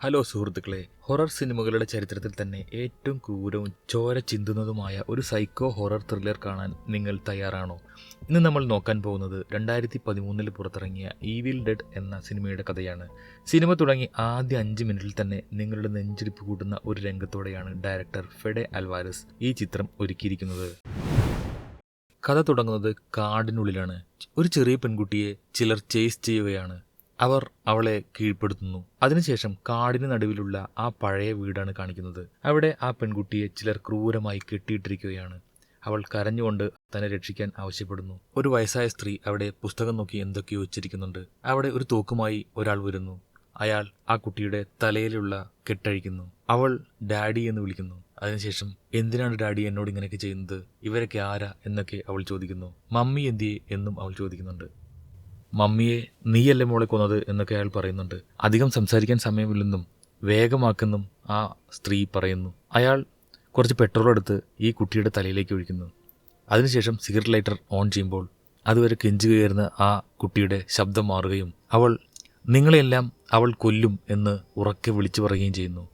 Hello സുഹൃത്തുക്കളെ, horror സിനിമകളുടെ ചരിത്രത്തിൽ തന്നെ ഏറ്റവും ക്രൂരവും ചോര ചിന്തുന്നതുമായ ഒരു സൈക്കോ ഹൊറർ ത്രില്ലർ കാണാൻ നിങ്ങൾ തയ്യാറാണോ? ഇന്ന് നമ്മൾ നോക്കാൻ പോകുന്നത് 2013 പുറത്തിറങ്ങിയ ഈവിൽ ഡെഡ് എന്ന സിനിമയുടെ കഥയാണ്. സിനിമ തുടങ്ങി ആദ്യ 5 മിനിറ്റിൽ തന്നെ നിങ്ങളുടെ നെഞ്ചിടിപ്പ് കൂട്ടുന്ന ഒരു രംഗത്തോടെയാണ് ഡയറക്ടർ ഫെഡെ അൽവാരസ് ഈ ചിത്രം ഒരുക്കിയിരിക്കുന്നത്. കഥ തുടങ്ങുന്നത് കാടിനുള്ളിലാണ്. ഒരു ചെറിയ പെൺകുട്ടിയെ ചിലർ ചേസ് ചെയ്യുകയാണ്. അവർ അവളെ കീഴ്പ്പെടുത്തുന്നു. അതിനുശേഷം കാടിന് നടുവിലുള്ള ആ പഴയ വീടാണ് കാണിക്കുന്നത്. അവിടെ ആ പെൺകുട്ടിയെ ചിലർ ക്രൂരമായി കെട്ടിയിട്ടിരിക്കുകയാണ്. അവൾ കരഞ്ഞുകൊണ്ട് തന്നെ രക്ഷിക്കാൻ ആവശ്യപ്പെടുന്നു. ഒരു വയസ്സായ സ്ത്രീ അവിടെ പുസ്തകം നോക്കി എന്തൊക്കെയോ ഉച്ചരിക്കുന്നുണ്ട്. അവിടെ ഒരു തോക്കുമായി ഒരാൾ വരുന്നു. അയാൾ ആ കുട്ടിയുടെ തലയിലുള്ള കെട്ടഴിക്കുന്നു. അവൾ ഡാഡി എന്ന് വിളിക്കുന്നു. അതിനുശേഷം എന്തിനാണ് ഡാഡി എന്നോട് ഇങ്ങനെയൊക്കെ ചെയ്യുന്നത്, ഇവരൊക്കെ ആരാ എന്നൊക്കെ അവൾ ചോദിക്കുന്നു. മമ്മി എന്തിയെ എന്നും അവൾ ചോദിക്കുന്നുണ്ട്. മമ്മിയെ നീയല്ലേ മോളെ കൊന്നത് എന്നൊക്കെ അയാൾ പറയുന്നുണ്ട്. അധികം സംസാരിക്കാൻ സമയമില്ലെന്നും വേഗമാക്കെന്നും ആ സ്ത്രീ പറയുന്നു. അയാൾ കുറച്ച് പെട്രോൾ എടുത്ത് ഈ കുട്ടിയുടെ തലയിലേക്ക് ഒഴിക്കുന്നു. അതിനുശേഷം സിഗരറ്റ് ലൈറ്റർ ഓൺ ചെയ്യുമ്പോൾ അതുവരെ കെഞ്ചുകയറുന്ന ആ കുട്ടിയുടെ ശബ്ദം മാറുകയും അവൾ നിങ്ങളെല്ലാം അവൾ കൊല്ലും എന്ന് ഉറക്കെ വിളിച്ചു പറയുകയും ചെയ്യുന്നു.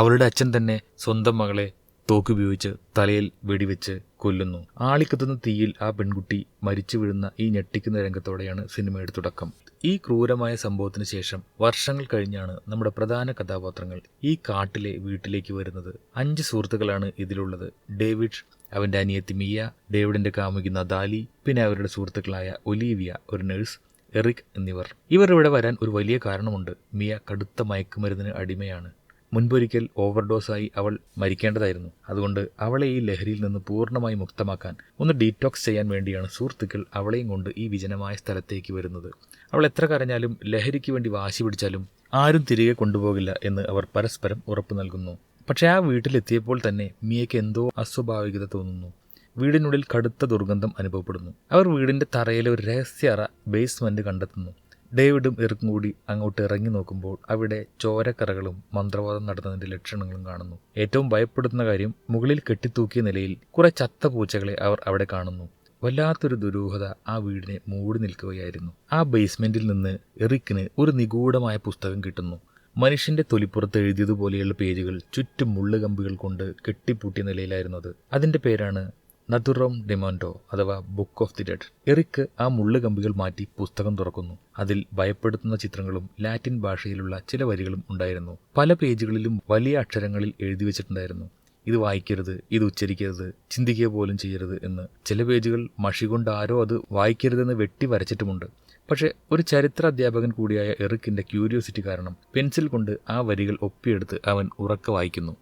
അവളുടെ അച്ഛൻ തന്നെ സ്വന്തം മകളെ തോക്കുപയോഗിച്ച് തലയിൽ വെടിവെച്ച് കൊല്ലുന്നു. ആളിക്കത്തുന്ന തീയിൽ ആ പെൺകുട്ടി മരിച്ചു വീഴുന്ന ഈ ഞെട്ടിക്കുന്ന രംഗത്തോടെയാണ് സിനിമയുടെ തുടക്കം. ഈ ക്രൂരമായ സംഭവത്തിന് ശേഷം വർഷങ്ങൾ കഴിഞ്ഞാണ് നമ്മുടെ പ്രധാന കഥാപാത്രങ്ങൾ ഈ കാട്ടിലെ വീട്ടിലേക്ക് വരുന്നത്. 5 സുഹൃത്തുക്കളാണ് ഇതിലുള്ളത്. ഡേവിഡ്, അവൻ്റെ അനിയത്തി മിയ, ഡേവിഡിന്റെ കാമുകി നദാലി, പിന്നെ അവരുടെ സുഹൃത്തുക്കളായ ഒലീവിയ, ഒരു നഴ്സ്, എറിക് എന്നിവർ. ഇവർ ഇവിടെ വരാൻ ഒരു വലിയ കാരണമുണ്ട്. മിയ കടുത്ത മയക്കുമരുന്നിന് അടിമയാണ്. മുൻപൊരിക്കൽ ഓവർഡോസായി അവൾ മരിക്കേണ്ടതായിരുന്നു. അതുകൊണ്ട് അവളെ ഈ ലഹരിയിൽ നിന്ന് പൂർണ്ണമായി മുക്തമാക്കാൻ ഒന്ന് ഡീറ്റോക്സ് ചെയ്യാൻ വേണ്ടിയാണ് സുഹൃത്തുക്കൾ അവളെയും കൊണ്ട് ഈ വിജനമായ സ്ഥലത്തേക്ക് വരുന്നത്. അവൾ എത്ര കരഞ്ഞാലും ലഹരിക്ക് വേണ്ടി വാശി പിടിച്ചാലും ആരും തിരികെ കൊണ്ടുപോകില്ല എന്ന് അവർ പരസ്പരം ഉറപ്പു നൽകുന്നു. പക്ഷേ ആ വീട്ടിലെത്തിയപ്പോൾ തന്നെ മിയയ്ക്ക് എന്തോ അസ്വാഭാവികത തോന്നുന്നു. വീടിനുള്ളിൽ കടുത്ത ദുർഗന്ധം അനുഭവപ്പെടുന്നു. അവർ വീടിന്റെ തറയിലെ ഒരു രഹസ്യ അറ ബേസ്മെന്റ് കണ്ടെത്തുന്നു. ഡേവിഡും എറിക്കും കൂടി അങ്ങോട്ട് ഇറങ്ങി നോക്കുമ്പോൾ അവിടെ ചോരക്കറകളും മന്ത്രവാദം നടന്നതിന്റെ ലക്ഷണങ്ങളും കാണുന്നു. ഏറ്റവും ഭയപ്പെടുത്തുന്ന കാര്യം, മുകളിൽ കെട്ടിത്തൂക്കിയ നിലയിൽ കുറെ ചത്ത പൂച്ചകളെ അവർ അവിടെ കാണുന്നു. വല്ലാത്തൊരു ദുരൂഹത ആ വീടിനെ മൂടി നിൽക്കുകയായിരുന്നു. ആ ബേസ്മെന്റിൽ നിന്ന് എറിക്കിന് ഒരു നിഗൂഢമായ പുസ്തകം കിട്ടുന്നു. മനുഷ്യന്റെ തൊലിപ്പുറത്ത് എഴുതിയതുപോലെയുള്ള പേജുകൾ ചുറ്റും മുള്ളുകമ്പികൾ കൊണ്ട് കെട്ടിപ്പൂട്ടിയ നിലയിലായിരുന്നത്. അതിന്റെ പേരാണ് നതുറോം ഡെമോൻഡോ അഥവാ book of the dead. Eric ആ മുള്ളുകമ്പികൾ മാറ്റി പുസ്തകം തുറക്കുന്നു. അതിൽ ഭയപ്പെടുത്തുന്ന ചിത്രങ്ങളും ലാറ്റിൻ ഭാഷയിലുള്ള ചില വരികളും ഉണ്ടായിരുന്നു. പല പേജുകളിലും വലിയ അക്ഷരങ്ങളിൽ എഴുതി വെച്ചിട്ടുണ്ടായിരുന്നു, ഇത് വായിക്കരുത്, ഇത് ഉച്ചരിക്കരുത്, ചിന്തിക്കുക പോലും ചെയ്യരുത് എന്ന്. ചില പേജുകൾ മഷി കൊണ്ട് ആരോ അത് വായിക്കരുതെന്ന് വെട്ടി വരച്ചിട്ടുമുണ്ട്. പക്ഷേ ഒരു ചരിത്ര അധ്യാപകൻ കൂടിയായ എറിക്കിന്റെ ക്യൂരിയോസിറ്റി കാരണം പെൻസിൽ കൊണ്ട് ആ വരികൾ ഒപ്പിയെടുത്ത് അവൻ ഉറക്കെ വായിക്കുന്നു.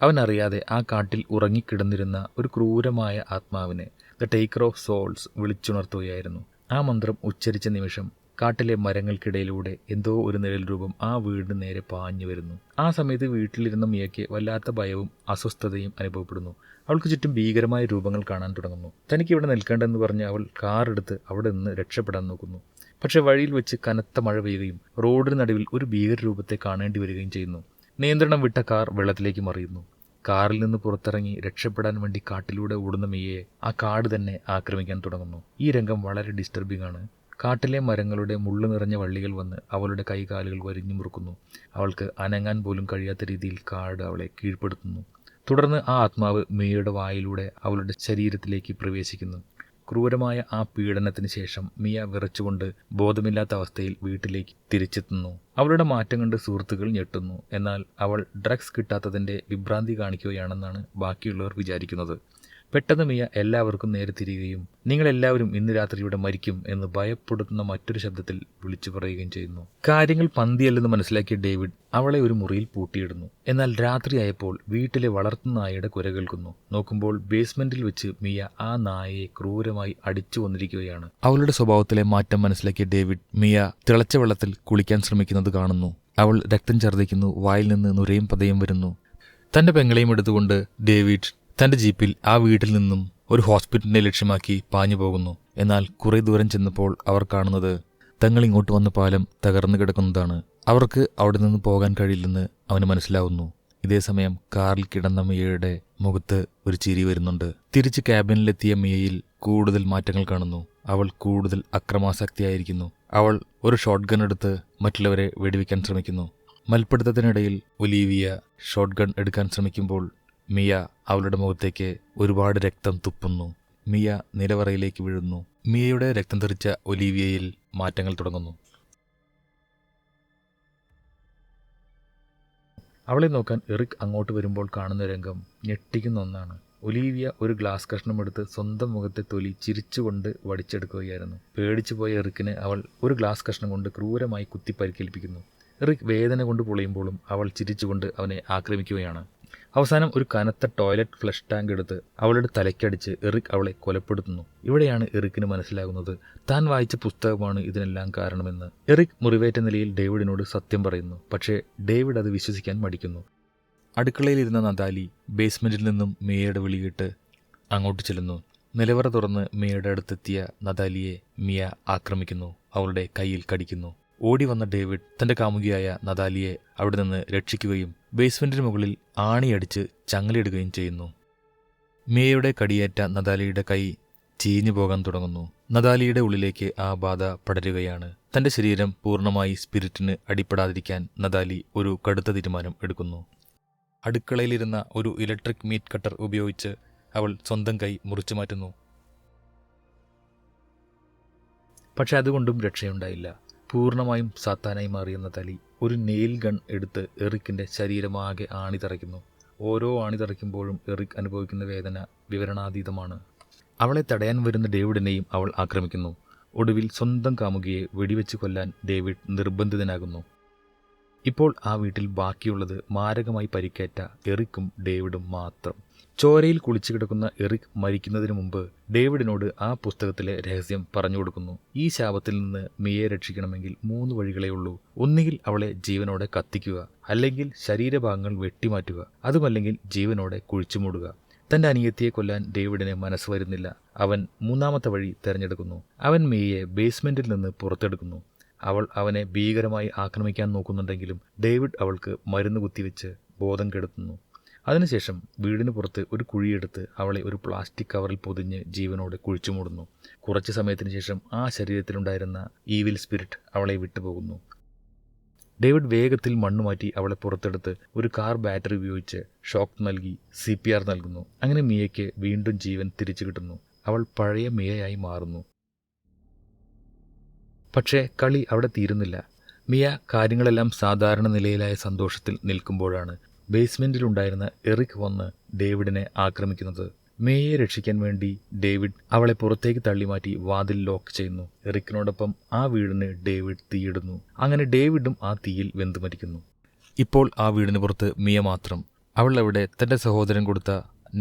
അവനറിയാതെ ആ കാട്ടിൽ ഉറങ്ങിക്കിടന്നിരുന്ന ഒരു ക്രൂരമായ ആത്മാവിനെ, ദ ടേക്കർ ഓഫ് സോൾസ്, വിളിച്ചുണർത്തുകയായിരുന്നു. ആ മന്ത്രം ഉച്ചരിച്ച നിമിഷം കാട്ടിലെ മരങ്ങൾക്കിടയിലൂടെ എന്തോ ഒരു നിഴൽ രൂപം ആ വീടിന് നേരെ പാഞ്ഞു വരുന്നു. ആ സമയത്ത് വീട്ടിലിരുന്ന മിയയ്ക്ക് വല്ലാത്ത ഭയവും അസ്വസ്ഥതയും അനുഭവപ്പെടുന്നു. അവൾക്ക് ചുറ്റും ഭീകരമായ രൂപങ്ങൾ കാണാൻ തുടങ്ങുന്നു. തനിക്ക് ഇവിടെ നിൽക്കേണ്ടെന്ന് പറഞ്ഞ് അവൾ കാറെടുത്ത് അവിടെ നിന്ന് രക്ഷപ്പെടാൻ നോക്കുന്നു. പക്ഷെ വഴിയിൽ വെച്ച് കനത്ത മഴ പെയ്യുകയും റോഡിന് നടുവിൽ ഒരു ഭീകര രൂപത്തെ കാണേണ്ടി വരികയും ചെയ്യുന്നു. നിയന്ത്രണം വിട്ട കാർ വെള്ളത്തിലേക്ക് മറിയുന്നു. കാറിൽ നിന്ന് പുറത്തിറങ്ങി രക്ഷപ്പെടാൻ വേണ്ടി കാട്ടിലൂടെ ഓടുന്ന മിയയെ ആ കാട് തന്നെ ആക്രമിക്കാൻ തുടങ്ങുന്നു. ഈ രംഗം വളരെ ഡിസ്റ്റർബിംഗ് ആണ്. കാട്ടിലെ മരങ്ങളുടെ മുള്ളു നിറഞ്ഞ വള്ളികൾ വന്ന് അവളുടെ കൈകാലുകൾ വരിഞ്ഞു മുറുക്കുന്നു. അവൾക്ക് അനങ്ങാൻ പോലും കഴിയാത്ത രീതിയിൽ കാട് അവളെ കീഴ്പ്പെടുത്തുന്നു. തുടർന്ന് ആ ആത്മാവ് മിയയുടെ വായിലൂടെ അവളുടെ ശരീരത്തിലേക്ക് പ്രവേശിക്കുന്നു. ക്രൂരമായ ആ പീഡനത്തിന് ശേഷം മിയ വിറച്ചുകൊണ്ട് ബോധമില്ലാത്ത അവസ്ഥയിൽ വീട്ടിലേക്ക് തിരിച്ചെത്തുന്നു. അവളുടെ മാറ്റം കണ്ട് സുഹൃത്തുക്കൾ ഞെട്ടുന്നു. എന്നാൽ അവൾ ഡ്രഗ്സ് കിട്ടാത്തതിന്റെ വിഭ്രാന്തി കാണിക്കുകയാണെന്നാണ് ബാക്കിയുള്ളവർ വിചാരിക്കുന്നത്. പെട്ടെന്ന് മിയ എല്ലാവർക്കും നേരെ തിരിയുകയും നിങ്ങളെല്ലാവരും ഇന്ന് രാത്രി ഇവിടെ മരിക്കും എന്ന് ഭയപ്പെടുത്തുന്ന മറ്റൊരു ശബ്ദത്തിൽ വിളിച്ചു പറയുകയും ചെയ്യുന്നു. കാര്യങ്ങൾ പന്തിയല്ലെന്ന് മനസ്സിലാക്കിയ ഡേവിഡ് അവളെ ഒരു മുറിയിൽ പൂട്ടിയിടുന്നു. എന്നാൽ രാത്രിയായപ്പോൾ വീട്ടിലെ വളർത്തു നായയുടെ കുര കേൾക്കുന്നു. നോക്കുമ്പോൾ ബേസ്മെന്റിൽ വെച്ച് മിയ ആ നായയെ ക്രൂരമായി അടിച്ചു കൊന്നിരിക്കുകയാണ്. അവളുടെ സ്വഭാവത്തിലെ മാറ്റം മനസ്സിലാക്കിയ ഡേവിഡ് മിയ തിളച്ച വെള്ളത്തിൽ കുളിക്കാൻ ശ്രമിക്കുന്നത് കാണുന്നു. അവൾ രക്തം ഛർദ്ദിക്കുന്നു. വായിൽ നിന്ന് നുരയും പതയും വരുന്നു. തന്റെ പെങ്ങളെയും എടുത്തുകൊണ്ട് ഡേവിഡ് തന്റെ ജീപ്പിൽ ആ വീട്ടിൽ നിന്നും ഒരു ഹോസ്പിറ്റലിനെ ലക്ഷ്യമാക്കി പാഞ്ഞു പോകുന്നു. എന്നാൽ കുറെ ദൂരം ചെന്നപ്പോൾ അവർ കാണുന്നത് തങ്ങൾ ഇങ്ങോട്ട് വന്ന പാലം തകർന്നു കിടക്കുന്നതാണ്. അവർക്ക് അവിടെ നിന്ന് പോകാൻ കഴിയില്ലെന്ന് അവന് മനസ്സിലാവുന്നു. ഇതേസമയം കാറിൽ കിടന്ന മിയയുടെ മുഖത്ത് ഒരു ചിരി വരുന്നുണ്ട്. തിരിച്ച് ക്യാബിനിലെത്തിയ മിയയിൽ കൂടുതൽ മാറ്റങ്ങൾ കാണുന്നു. അവൾ കൂടുതൽ അക്രമാസക്തിയായിരിക്കുന്നു. അവൾ ഒരു ഷോട്ട് ഗൺ എടുത്ത് മറ്റുള്ളവരെ വെടിവെക്കാൻ ശ്രമിക്കുന്നു. മൽപ്പിടുത്തത്തിനിടയിൽ ഒലീവിയ ഷോട്ട് ഗൺ എടുക്കാൻ ശ്രമിക്കുമ്പോൾ മിയ അവളുടെ മുഖത്തേക്ക് ഒരുപാട് രക്തം തുപ്പുന്നു. മിയ നിലവറയിലേക്ക് വീഴുന്നു. മിയയുടെ രക്തം തെറിച്ച ഒലീവിയയിൽ മാറ്റങ്ങൾ തുടങ്ങുന്നു. അവളെ നോക്കാൻ എറിക് അങ്ങോട്ട് വരുമ്പോൾ കാണുന്ന രംഗം ഞെട്ടിക്കുന്ന ഒന്നാണ്. ഒലീവിയ ഒരു ഗ്ലാസ് കഷ്ണമെടുത്ത് സ്വന്തം മുഖത്തെ തൊലി ചിരിച്ചുകൊണ്ട് വടിച്ചെടുക്കുകയായിരുന്നു. പേടിച്ചു പോയ എറിക്കിനെ അവൾ ഒരു ഗ്ലാസ് കഷ്ണം കൊണ്ട് ക്രൂരമായി കുത്തി പരിക്കേൽപ്പിക്കുന്നു. എറിക് വേദന കൊണ്ട് പൊളിയുമ്പോഴും അവൾ ചിരിച്ചുകൊണ്ട് അവനെ ആക്രമിക്കുകയാണ്. അവസാനം ഒരു കനത്ത ടോയ്ലറ്റ് ഫ്ലഷ് ടാങ്ക് എടുത്ത് അവളുടെ തലയ്ക്കടിച്ച് എറിക് അവളെ കൊലപ്പെടുത്തുന്നു. ഇവിടെയാണ് എറിക്കിന് മനസ്സിലാകുന്നത് താൻ വായിച്ച പുസ്തകമാണ് ഇതിനെല്ലാം കാരണമെന്ന്. എറിക് മുറിവേറ്റ നിലയിൽ ഡേവിഡിനോട് സത്യം പറയുന്നു. പക്ഷേ ഡേവിഡ് അത് വിശ്വസിക്കാൻ മടിക്കുന്നു. അടുക്കളയിലിരുന്ന നതാലി ബേസ്മെന്റിൽ നിന്നും മിയയുടെ വിളി കേട്ട് അങ്ങോട്ട് ചെല്ലുന്നു. നിലവറ തുറന്ന് മിയയുടെ അടുത്തെത്തിയ നതാലിയെ മിയ ആക്രമിക്കുന്നു. അവളുടെ കയ്യിൽ കടിക്കുന്നു. ഓടി വന്ന ഡേവിഡ് തന്റെ കാമുകിയായ നതാലിയെ അവിടെ നിന്ന് രക്ഷിക്കുകയും ബേസ്മെന്റിന് മുകളിൽ ആണിയടിച്ച് ചങ്ങലയിടുകയും ചെയ്യുന്നു. മിയയുടെ കടിയേറ്റ നതാലിയുടെ കൈ ചീഞ്ഞു പോകാൻ തുടങ്ങുന്നു. നതാലിയുടെ ഉള്ളിലേക്ക് ആ ബാധ പടരുകയാണ്. തന്റെ ശരീരം പൂർണ്ണമായി സ്പിരിറ്റിന് അടിപ്പെടാതിരിക്കാൻ നതാലി ഒരു കടുത്ത തീരുമാനം എടുക്കുന്നു. അടുക്കളയിലിരുന്ന ഒരു ഇലക്ട്രിക് മീറ്റ് കട്ടർ ഉപയോഗിച്ച് അവൾ സ്വന്തം കൈ മുറിച്ചു മാറ്റുന്നു. പക്ഷെ അതുകൊണ്ടും രക്ഷയുണ്ടായില്ല. പൂർണ്ണമായും സാത്താനായി മാറിയ നതാലി ഒരു നെയിൽ ഗൺ എടുത്ത് എറിക്കിന്റെ ശരീരമാകെ ആണിതറയ്ക്കുന്നു. ഓരോ ആണിതറയ്ക്കുമ്പോഴും എറിക് അനുഭവിക്കുന്ന വേദന വിവരണാതീതമാണ്. അവളെ തടയാൻ വരുന്ന ഡേവിഡിനെയും അവൾ ആക്രമിക്കുന്നു. ഒടുവിൽ സ്വന്തം കാമുകിയെ വെടിവെച്ച് കൊല്ലാൻ ഡേവിഡ് നിർബന്ധിതനാകുന്നു. ഇപ്പോൾ ആ വീട്ടിൽ ബാക്കിയുള്ളത് മാരകമായി പരിക്കേറ്റ എറിക്കും ഡേവിഡും മാത്രം. ചോരയിൽ കുളിച്ചു കിടക്കുന്ന എറിക് മരിക്കുന്നതിന് മുമ്പ് ഡേവിഡിനോട് ആ പുസ്തകത്തിലെ രഹസ്യം പറഞ്ഞു കൊടുക്കുന്നു. ഈ ശാപത്തിൽ നിന്ന് മിയയെ രക്ഷിക്കണമെങ്കിൽ 3 വഴികളേ ഉള്ളൂ. ഒന്നുകിൽ അവളെ ജീവനോടെ കത്തിക്കുക, അല്ലെങ്കിൽ ശരീരഭാഗങ്ങൾ വെട്ടിമാറ്റുക, അതുമല്ലെങ്കിൽ ജീവനോടെ കുഴിച്ചുമൂടുക. തന്റെ അനിയത്തിയെ കൊല്ലാൻ ഡേവിഡിന് മനസ്സ് വരുന്നില്ല. അവൻ 3ാമത്തെ വഴി തിരഞ്ഞെടുക്കുന്നു. അവൻ മിയയെ ബേസ്മെന്റിൽ നിന്ന് പുറത്തെടുക്കുന്നു. അവൾ അവനെ ഭീകരമായി ആക്രമിക്കാൻ നോക്കുന്നുണ്ടെങ്കിലും ഡേവിഡ് അവൾക്ക് മരുന്ന് കുത്തിവെച്ച് ബോധം കെടുത്തുന്നു. അതിനുശേഷം വീടിന് പുറത്ത് ഒരു കുഴിയെടുത്ത് അവളെ ഒരു പ്ലാസ്റ്റിക് കവറിൽ പൊതിഞ്ഞ് ജീവനോടെ കുഴിച്ചുമൂടുന്നു. കുറച്ചു സമയത്തിന് ശേഷം ആ ശരീരത്തിലുണ്ടായിരുന്ന ഈവിൽ സ്പിരിറ്റ് അവളെ വിട്ടുപോകുന്നു. ഡേവിഡ് വേഗത്തിൽ മണ്ണുമാറ്റി അവളെ പുറത്തെടുത്ത് ഒരു കാർ ബാറ്ററി ഉപയോഗിച്ച് ഷോക്ക് നൽകി CPR നൽകുന്നു. അങ്ങനെ മിയയ്ക്ക് വീണ്ടും ജീവൻ തിരിച്ചു കിട്ടുന്നു. അവൾ പഴയ മിയയായി മാറുന്നു. പക്ഷേ കളി അവിടെ തീരുന്നില്ല. മിയ കാര്യങ്ങളെല്ലാം സാധാരണ നിലയിലായ സന്തോഷത്തിൽ നിൽക്കുമ്പോഴാണ് ബേസ്മെന്റിലുണ്ടായിരുന്ന എറിക് വന്ന് ഡേവിഡിനെ ആക്രമിക്കുന്നത്. മിയയെ രക്ഷിക്കാൻ വേണ്ടി ഡേവിഡ് അവളെ പുറത്തേക്ക് തള്ളിമാറ്റി വാതിൽ ലോക്ക് ചെയ്യുന്നു. എറിക്കിനോടൊപ്പം ആ വീടിന് ഡേവിഡ് തീയിടുന്നു. അങ്ങനെ ഡേവിഡും ആ തീയിൽ വെന്തു മരിക്കുന്നു. ഇപ്പോൾ ആ വീടിന് പുറത്ത് മിയ മാത്രം. അവൾ അവിടെ തന്റെ സഹോദരൻ കൊടുത്ത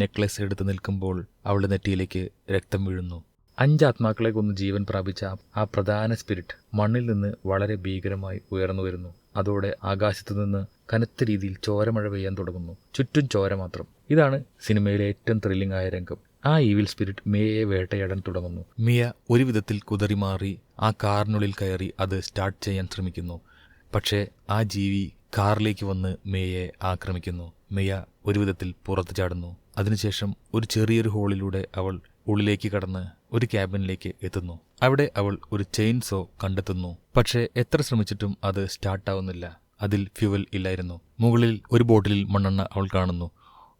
നെക്ലസ് എടുത്ത് നിൽക്കുമ്പോൾ അവളുടെ നെറ്റിയിലേക്ക് രക്തം വീഴുന്നു. 5 ആത്മാക്കളെ കൊന്ന് ജീവൻ പ്രാപിച്ച ആ പ്രധാന സ്പിരിറ്റ് മണ്ണിൽ നിന്ന് വളരെ ഭീകരമായി ഉയർന്നു വരുന്നു. അതോടെ ആകാശത്തു നിന്ന് കനത്ത രീതിയിൽ ചോരമഴ പെയ്യാൻ തുടങ്ങുന്നു. ചുറ്റും ചോര മാത്രം. ഇതാണ് സിനിമയിലെ ഏറ്റവും ത്രില്ലിംഗ് ആയ രംഗം. ആ ഈവിൽ സ്പിരിറ്റ് മിയയെ വേട്ടയാടാൻ തുടങ്ങുന്നു. മിയ ഒരു വിധത്തിൽ കുതറിമാറി ആ കാറിനുള്ളിൽ കയറി അത് സ്റ്റാർട്ട് ചെയ്യാൻ ശ്രമിക്കുന്നു. പക്ഷേ ആ ജീവി കാറിലേക്ക് വന്ന് മിയയെ ആക്രമിക്കുന്നു. മിയ ഒരു വിധത്തിൽ പുറത്തു ചാടുന്നു. അതിനുശേഷം ഒരു ചെറിയൊരു ഹോളിലൂടെ അവൾ ഉള്ളിലേക്ക് കടന്ന് ഒരു ക്യാബിനിലേക്ക് എത്തുന്നു. അവിടെ അവൾ ഒരു ചെയിൻ സോ കണ്ടെത്തുന്നു. പക്ഷേ എത്ര ശ്രമിച്ചിട്ടും അത് സ്റ്റാർട്ടാവുന്നില്ല. അതിൽ ഫ്യൂവൽ ഇല്ലായിരുന്നു. മുകളിൽ ഒരു ബോട്ടിലിൽ മണ്ണെണ്ണ അവൾ കാണുന്നു.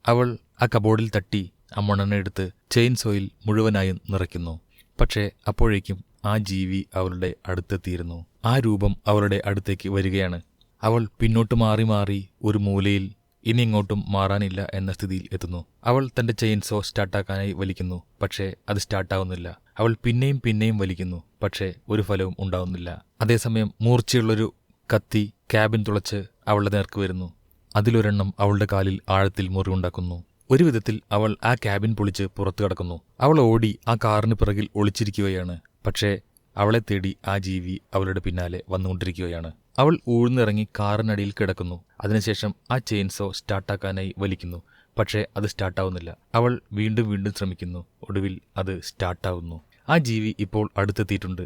അവൾ ആ കബോർഡിൽ തട്ടി ആ മണ്ണെണ്ണ എടുത്ത് ചെയിൻ സോയിൽ മുഴുവനായും നിറയ്ക്കുന്നു. പക്ഷേ അപ്പോഴേക്കും ആ ജീവി അവളുടെ അടുത്തെത്തിയിരുന്നു. ആ രൂപം അവളുടെ അടുത്തേക്ക് വരികയാണ്. അവൾ പിന്നോട്ട് മാറി മാറി ഒരു മൂലയിൽ ഇനി ഇങ്ങോട്ടും മാറാനില്ല എന്ന സ്ഥിതിയിൽ എത്തുന്നു. അവൾ തന്റെ ചെയിൻ സോ സ്റ്റാർട്ടാക്കാനായി വലിക്കുന്നു. പക്ഷേ അത് സ്റ്റാർട്ടാവുന്നില്ല. അവൾ പിന്നെയും പിന്നെയും വലിക്കുന്നു. പക്ഷേ ഒരു ഫലവും ഉണ്ടാവുന്നില്ല. അതേസമയം മൂർച്ചയുള്ളൊരു കത്തി ക്യാബിൻ തുളച്ച് അവളുടെ നേർക്ക് വരുന്നു. അതിലൊരെണ്ണം അവളുടെ കാലിൽ ആഴത്തിൽ മുറിവുണ്ടാക്കുന്നു. ഒരു വിധത്തിൽ അവൾ ആ ക്യാബിൻ പൊളിച്ച് പുറത്തു കടക്കുന്നു. അവൾ ഓടി ആ കാറിന് പിറകിൽ ഒളിച്ചിരിക്കുകയാണ്. പക്ഷേ അവളെ തേടി ആ ജീവി അവളുടെ പിന്നാലെ വന്നുകൊണ്ടിരിക്കുകയാണ്. അവൾ ഊഴ്ന്നിറങ്ങി കാറിനടിയിൽ കിടക്കുന്നു. അതിനുശേഷം ആ ചെയിൻസോ സ്റ്റാർട്ടാക്കാനായി വലിക്കുന്നു. പക്ഷേ അത് സ്റ്റാർട്ടാവുന്നില്ല. അവൾ വീണ്ടും വീണ്ടും ശ്രമിക്കുന്നു. ഒടുവിൽ അത് സ്റ്റാർട്ടാവുന്നു. ആ ജീവി ഇപ്പോൾ അടുത്തെത്തിയിട്ടുണ്ട്.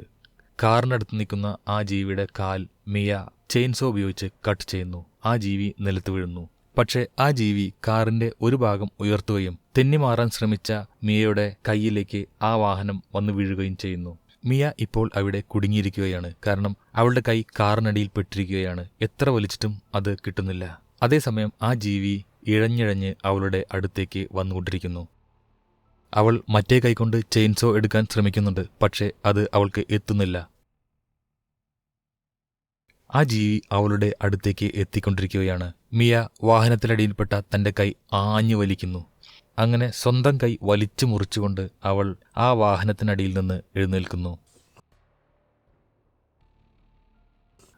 കാറിനടുത്ത് നിൽക്കുന്ന ആ ജീവിയുടെ കാൽ മിയ ചെയിൻസോ ഉപയോഗിച്ച് കട്ട് ചെയ്യുന്നു. ആ ജീവി നിലത്ത് വീഴുന്നു. പക്ഷേ ആ ജീവി കാറിന്റെ ഒരു ഭാഗം ഉയർത്തുകയും തെന്നിമാറാൻ ശ്രമിച്ച മിയയുടെ കയ്യിലേക്ക് ആ വാഹനം വന്നു വീഴുകയും ചെയ്യുന്നു. മിയ ഇപ്പോൾ അവിടെ കുടുങ്ങിയിരിക്കുകയാണ്. കാരണം അവളുടെ കൈ കാറിനടിയിൽ പെട്ടിരിക്കുകയാണ്. എത്ര വലിച്ചിട്ടും അത് കിട്ടുന്നില്ല. അതേസമയം ആ ജീവി ഇഴഞ്ഞിഴഞ്ഞ് അവളുടെ അടുത്തേക്ക് വന്നുകൊണ്ടിരിക്കുന്നു. അവൾ മറ്റേ കൈകൊണ്ട് ചെയിൻസോ എടുക്കാൻ ശ്രമിക്കുന്നുണ്ട്. പക്ഷേ അത് അവൾക്ക് എത്തുന്നില്ല. ആ ജീവി അവളുടെ അടുത്തേക്ക് എത്തിക്കൊണ്ടിരിക്കുകയാണ്. മിയ വാഹനത്തിലടിയിൽപ്പെട്ട തന്റെ കൈ ആഞ്ഞു വലിക്കുന്നു. അങ്ങനെ സ്വന്തം കൈ വലിച്ചു മുറിച്ചുകൊണ്ട് അവൾ ആ വാഹനത്തിനടിയിൽ നിന്ന് എഴുന്നേൽക്കുന്നു.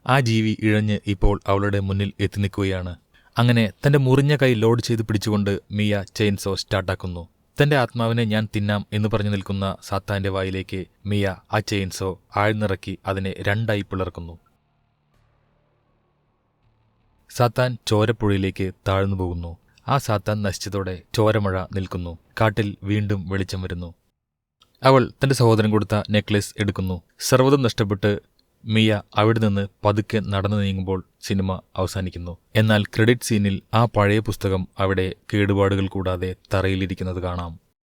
ആ ജീവി ഇഴഞ്ഞ് ഇപ്പോൾ അവളുടെ മുന്നിൽ എത്തി നിൽക്കുകയാണ്. അങ്ങനെ തന്റെ മുറിഞ്ഞ കൈ ലോഡ് ചെയ്ത് പിടിച്ചുകൊണ്ട് മിയ ചെയിൻസോ സ്റ്റാർട്ടാക്കുന്നു. തന്റെ ആത്മാവിനെ ഞാൻ തിന്നാം എന്ന് പറഞ്ഞു നിൽക്കുന്ന സാത്താന്റെ വായിലേക്ക് മിയ ആ ചെയിൻസോ ആഴ്ന്നിറക്കി അതിനെ രണ്ടായി പിളർക്കുന്നു. സാത്താൻ ചോരപ്പുഴയിലേക്ക് താഴ്ന്നു പോകുന്നു. ആ സാത്താൻ നശിച്ചതോടെ ചോരമഴ നിൽക്കുന്നു. കാട്ടിൽ വീണ്ടും വെളിച്ചം വരുന്നു. അവൾ തന്റെ സഹോദരൻ കൊടുത്ത നെക്ലേസ് എടുക്കുന്നു. സർവ്വതും നഷ്ടപ്പെട്ട് മിയ അവിടെ നിന്ന് പതുക്കെ നടന്നു നീങ്ങുമ്പോൾ സിനിമ അവസാനിക്കുന്നു. എന്നാൽ ക്രെഡിറ്റ് സീനിൽ ആ പഴയ പുസ്തകം അവിടെ കേടുപാടുകൾ കൂടാതെ തറയിലിരിക്കുന്നത് കാണാം.